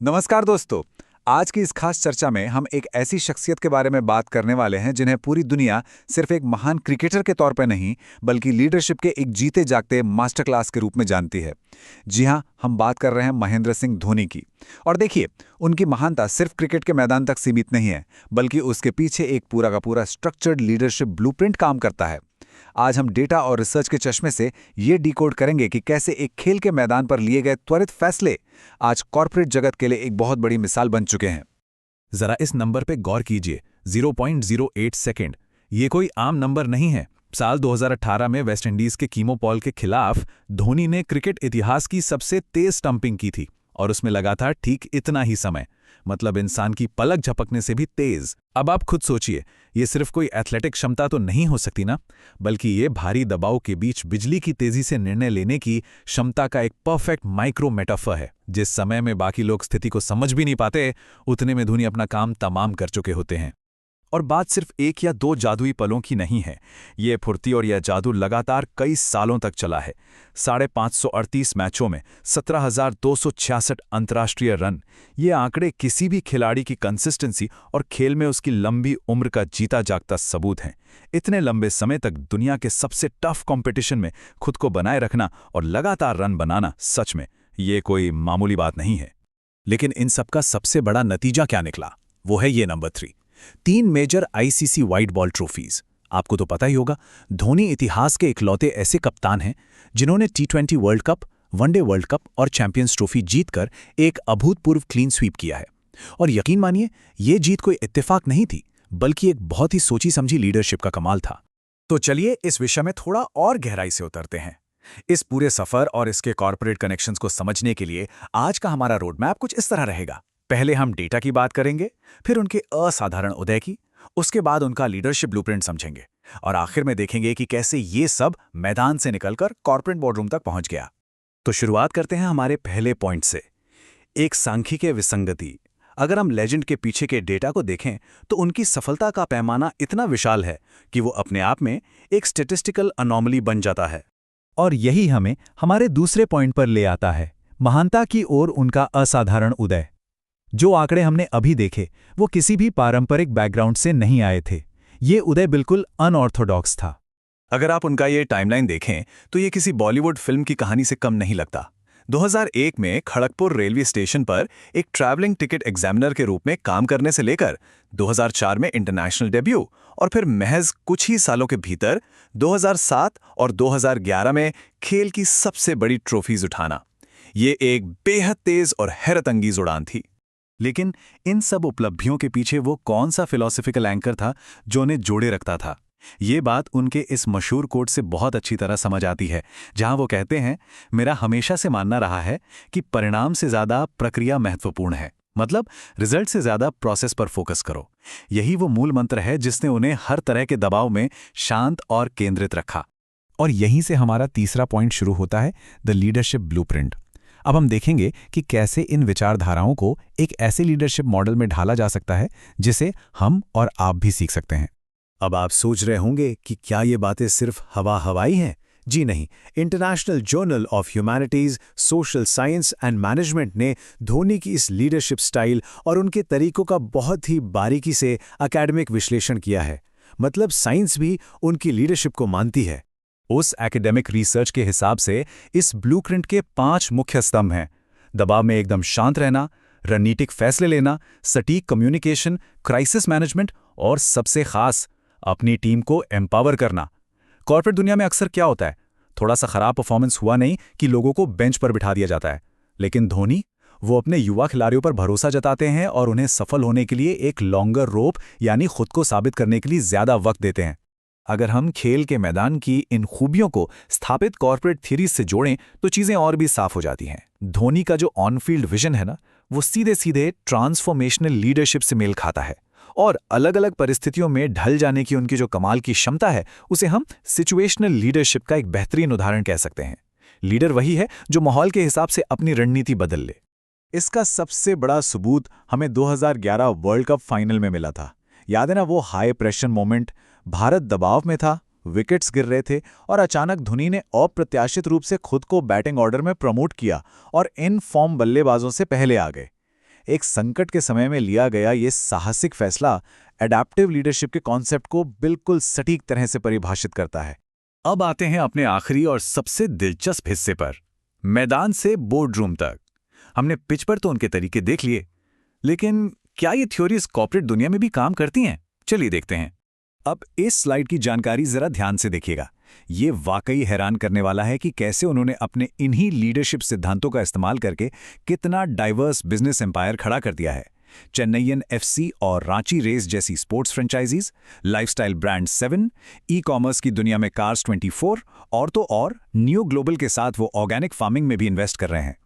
नमस्कार दोस्तों। आज की इस खास चर्चा में हम एक ऐसी शख्सियत के बारे में बात करने वाले हैं जिन्हें पूरी दुनिया सिर्फ एक महान क्रिकेटर के तौर पर नहीं बल्कि लीडरशिप के एक जीते जागते मास्टर क्लास के रूप में जानती है। जी हाँ, हम बात कर रहे हैं महेंद्र सिंह धोनी की। और देखिए, उनकी महानता सिर्फ क्रिकेट के मैदान तक सीमित नहीं है, बल्कि उसके पीछे एक पूरा का पूरा स्ट्रक्चर्ड लीडरशिप ब्लूप्रिंट काम करता है। आज हम डेटा और रिसर्च के चश्मे से ये डिकोड करेंगे कि कैसे एक खेल के मैदान पर लिए गए त्वरित फैसले आज कॉर्पोरेट जगत के लिए एक बहुत बड़ी मिसाल बन चुके हैं। जरा इस नंबर पे गौर कीजिए, 0.08 सेकेंड। ये कोई आम नंबर नहीं है। साल 2018 में वेस्टइंडीज के कीमो पॉल के खिलाफ धोनी ने क्रिकेट इतिहास की सबसे तेज स्टंपिंग की थी और उसमें लगा था ठीक इतना ही समय, मतलब इंसान की पलक झपकने से भी तेज। अब आप खुद सोचिए, ये सिर्फ कोई एथलेटिक क्षमता तो नहीं हो सकती ना, बल्कि ये भारी दबाव के बीच बिजली की तेजी से निर्णय लेने की क्षमता का एक परफेक्ट माइक्रो मेटाफर है। जिस समय में बाकी लोग स्थिति को समझ भी नहीं पाते, उतने में धोनी अपना काम तमाम कर चुके होते हैं। और बात सिर्फ एक या दो जादुई पलों की नहीं है। ये फुर्ती और यह जादू लगातार कई सालों तक चला है। 538 मैचों में 17,266 अंतर्राष्ट्रीय रन। ये आंकड़े किसी भी खिलाड़ी की कंसिस्टेंसी और खेल में उसकी लंबी उम्र का जीता जागता सबूत हैं। इतने लंबे समय तक दुनिया के सबसे टफ कंपटीशन में खुद को बनाए रखना और लगातार रन बनाना, सच में ये कोई मामूली बात नहीं है। लेकिन इन सबका सबसे बड़ा नतीजा क्या निकला, वो है ये number 3, 3 major ICC white ball trophies. आपको तो पता ही होगा, धोनी इतिहास के इकलौते ऐसे कप्तान हैं जिन्होंने टी20 World Cup, one day World Cup और चैंपियंस ट्रॉफी जीतकर एक अभूतपूर्व क्लीन स्वीप किया है। और यकीन मानिए, ये जीत कोई इत्तेफाक नहीं थी, बल्कि एक बहुत ही सोची समझी लीडरशिप का कमाल था। तो चलिए इस विषय में थोड़ा और गहराई से उतरते हैं। इस पूरे सफर और इसके कॉर्पोरेट कनेक्शंस को समझने के लिए आज का हमारा रोड मैप कुछ इस तरह रहेगा। पहले हम डेटा की बात करेंगे, फिर उनके असाधारण उदय की, उसके बाद उनका लीडरशिप ब्लूप्रिंट समझेंगे और आखिर में देखेंगे कि कैसे ये सब मैदान से निकलकर कॉर्पोरेट बोर्डरूम तक पहुंच गया। तो शुरुआत करते हैं हमारे पहले पॉइंट से, एक सांख्यिकीय विसंगति। अगर हम लेजेंड के पीछे के डेटा को देखें तो उनकी सफलता का पैमाना इतना विशाल है कि वो अपने आप में एक स्टैटिस्टिकल अनोमली बन जाता है। और यही हमें हमारे दूसरे पॉइंट पर ले आता है, महानता की ओर उनका असाधारण उदय। जो आंकड़े हमने अभी देखे वो किसी भी पारंपरिक बैकग्राउंड से नहीं आए थे। ये उदय बिल्कुल अनऑर्थोडॉक्स था। अगर आप उनका ये टाइमलाइन देखें तो ये किसी बॉलीवुड फिल्म की कहानी से कम नहीं लगता। 2001 में खड़गपुर रेलवे स्टेशन पर एक ट्रैवलिंग टिकट एग्जामिनर के रूप में काम करने से लेकर 2004 में इंटरनेशनल डेब्यू और फिर महज कुछ ही सालों के भीतर 2007 और 2011 में खेल की सबसे बड़ी ट्रॉफीज उठाना, ये एक बेहद तेज और हैरतअंगेज उड़ान थी। लेकिन इन सब उपलब्धियों के पीछे वो कौन सा फिलॉसफिकल एंकर था जो उन्हें जोड़े रखता था? ये बात उनके इस मशहूर कोट से बहुत अच्छी तरह समझ आती है, जहां वो कहते हैं, मेरा हमेशा से मानना रहा है कि परिणाम से ज्यादा प्रक्रिया महत्वपूर्ण है। मतलब रिजल्ट से ज्यादा प्रोसेस पर फोकस करो। यही वो मूल मंत्र है जिसने उन्हें हर तरह के दबाव में शांत और केंद्रित रखा। और यहीं से हमारा तीसरा पॉइंट शुरू होता है, द लीडरशिप ब्लूप्रिंट। अब हम देखेंगे कि कैसे इन विचारधाराओं को एक ऐसे लीडरशिप मॉडल में ढाला जा सकता है जिसे हम और आप भी सीख सकते हैं। अब आप सोच रहे होंगे कि क्या ये बातें सिर्फ हवाई हैं? जी नहीं। International journal of humanities, social science and management ने धोनी की इस लीडरशिप स्टाइल और उनके तरीकों का बहुत ही बारीकी से एकेडमिक विश्लेषण किया है। मतलब साइंस भी उनकी लीडरशिप को मानती है। उस एकेडमिक रिसर्च के हिसाब से इस ब्लूप्रिंट के 5 मुख्य स्तंभ हैं: दबाव में एकदम शांत रहना, रणनीतिक फैसले लेना, सटीक कम्युनिकेशन, क्राइसिस मैनेजमेंट और सबसे खास अपनी टीम को एम्पावर करना। कॉर्पोरेट दुनिया में अक्सर क्या होता है, थोड़ा सा खराब परफॉर्मेंस हुआ नहीं कि लोगों को बेंच पर बिठा दिया जाता है। लेकिन धोनी, वो अपने युवा खिलाड़ियों पर भरोसा जताते हैं और उन्हें सफल होने के लिए एक लॉन्गर रोप यानी खुद को साबित करने के लिए ज्यादा वक्त देते हैं। अगर हम खेल के मैदान की इन खूबियों को स्थापित कॉर्पोरेट थ्योरीज से जोड़ें तो चीजें और भी साफ हो जाती हैं। धोनी का जो ऑन फील्ड विजन है ना, वो सीधे सीधे ट्रांसफॉर्मेशनल लीडरशिप से मेल खाता है। और अलग अलग परिस्थितियों में ढल जाने की उनकी जो कमाल की क्षमता है, उसे हम सिचुएशनल लीडरशिप का एक बेहतरीन उदाहरण कह सकते हैं। लीडर वही है जो माहौल के हिसाब से अपनी रणनीति बदल ले। इसका सबसे बड़ा सबूत हमें 2011 वर्ल्ड कप फाइनल में मिला था। याद है ना वो हाई प्रेशर मोमेंट? भारत दबाव में था, विकेट्स गिर रहे थे और अचानक धोनी ने अप्रत्याशित रूप से खुद को बैटिंग ऑर्डर में प्रमोट किया और इन फॉर्म बल्लेबाजों से पहले आ गए। एक संकट के समय में लिया गया ये साहसिक फैसला एडैप्टिव लीडरशिप के कॉन्सेप्ट को बिल्कुल सटीक तरह से परिभाषित करता है। अब आते हैं अपने आखिरी और सबसे दिलचस्प हिस्से पर, मैदान से बोर्डरूम तक। हमने पिच पर तो उनके तरीके देख लिए, लेकिन क्या ये थ्योरीज कॉर्पोरेट दुनिया में भी काम करती हैं? चलिए देखते हैं। अब इस स्लाइड की जानकारी जरा ध्यान से देखिएगा। ये वाकई हैरान करने वाला है कि कैसे उन्होंने अपने इन्हीं लीडरशिप सिद्धांतों का इस्तेमाल करके कितना डाइवर्स बिजनेस एम्पायर खड़ा कर दिया है। चेन्नईयन एफसी और रांची रेस जैसी sports franchises, lifestyle brand 7, e commerce की दुनिया में कार्स 24 और तो और न्यू ग्लोबल के साथ वो ऑर्गेनिक फार्मिंग में भी इन्वेस्ट कर रहे हैं।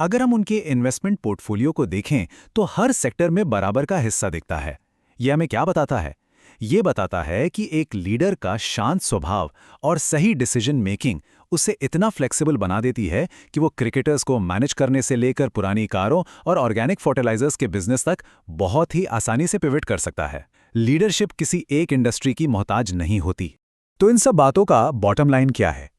अगर हम उनके इन्वेस्टमेंट पोर्टफोलियो को देखें तो हर सेक्टर में बराबर का हिस्सा दिखता है। यह हमें क्या बताता है? ये बताता है कि एक लीडर का शांत स्वभाव और सही डिसीजन मेकिंग उसे इतना फ्लेक्सिबल बना देती है कि वो क्रिकेटर्स को मैनेज करने से लेकर पुरानी कारों और ऑर्गेनिक फर्टिलाइजर्स के बिजनेस तक बहुत ही आसानी से पिवट कर सकता है। लीडरशिप किसी एक इंडस्ट्री की मोहताज नहीं होती। तो इन सब बातों का बॉटम लाइन क्या है?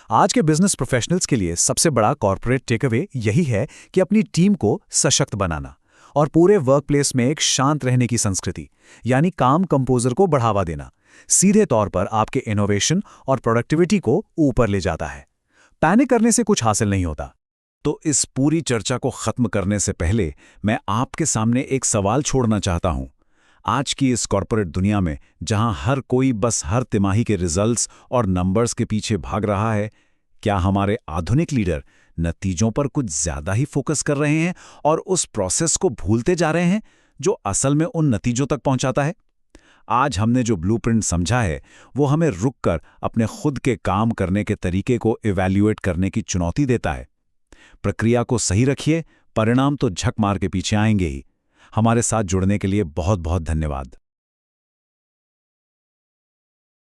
आज के बिजनेस प्रोफेशनल्स के लिए सबसे बड़ा कॉर्पोरेट टेकअवे यही है कि अपनी टीम को सशक्त बनाना और पूरे वर्कप्लेस में एक शांत रहने की संस्कृति, यानी काम कंपोजर को बढ़ावा देना, सीधे तौर पर आपके इनोवेशन और प्रोडक्टिविटी को ऊपर ले जाता है। पैनिक करने से कुछ हासिल नहीं होता। तो इस पूरी चर्चा को खत्म करने से पहले मैं आपके सामने एक सवाल छोड़ना चाहता हूं। आज की इस कॉर्पोरेट दुनिया में जहां हर कोई बस हर तिमाही के रिजल्ट्स और नंबर्स के पीछे भाग रहा है, क्या हमारे आधुनिक लीडर नतीजों पर कुछ ज्यादा ही फोकस कर रहे हैं और उस प्रोसेस को भूलते जा रहे हैं जो असल में उन नतीजों तक पहुंचाता है? आज हमने जो ब्लूप्रिंट समझा है वो हमें रुककर अपने खुद के काम करने के तरीके को इवैल्यूएट करने की चुनौती देता है। प्रक्रिया को सही रखिए, परिणाम तो झक मार के पीछे आएंगे ही। हमारे साथ जुड़ने के लिए बहुत बहुत धन्यवाद।